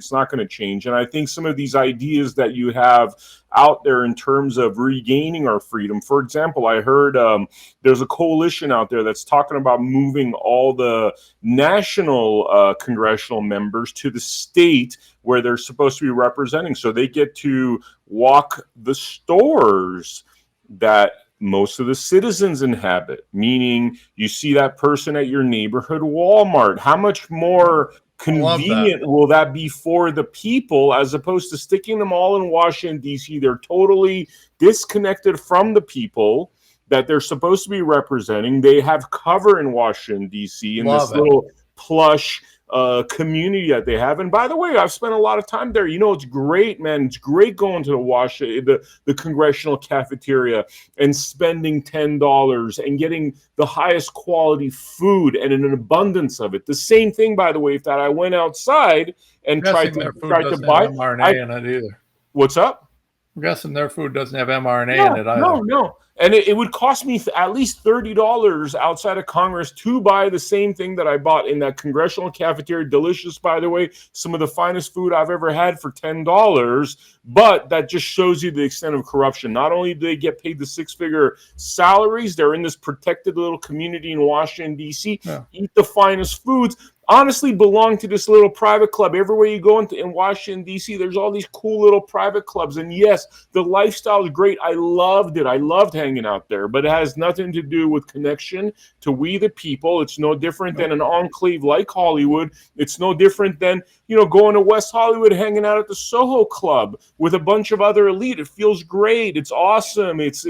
It's not going to change. And I think some of these ideas that you have out there in terms of regaining our freedom, for example, I heard there's a coalition out there that's talking about moving all the national congressional members to the state where they're supposed to be representing, so they get to walk the stores that most of the citizens inhabit, meaning you see that person at your neighborhood Walmart. How much more convenient will that be for the people, as opposed to sticking them all in Washington, D.C.? They're totally disconnected from the people that they're supposed to be representing. They have cover in Washington, D.C. in this little plush community that they have. And by the way, I've spent a lot of time there. It's great, man. It's great going to the Congressional cafeteria and spending $10 and getting the highest quality food and an abundance of it. The same thing, by the way, if that I went outside and tried to buy mRNA in it either. What's up? I'm guessing their food doesn't have mRNA in it either. No. And it would cost me at least $30 outside of Congress to buy the same thing that I bought in that Congressional cafeteria. Delicious, by the way. Some of the finest food I've ever had for $10. But that just shows you the extent of corruption. Not only do they get paid the six-figure salaries, they're in this protected little community in Washington, D.C., eat the finest foods, honestly belong to this little private club. Everywhere you go in Washington, D.C., there's all these cool little private clubs. And yes, the lifestyle is great. I loved it. I loved hanging out there. But it has nothing to do with connection to we the people. It's no different than an enclave like Hollywood. It's no different than, going to West Hollywood, hanging out at the Soho Club with a bunch of other elite. It feels great. It's awesome. It's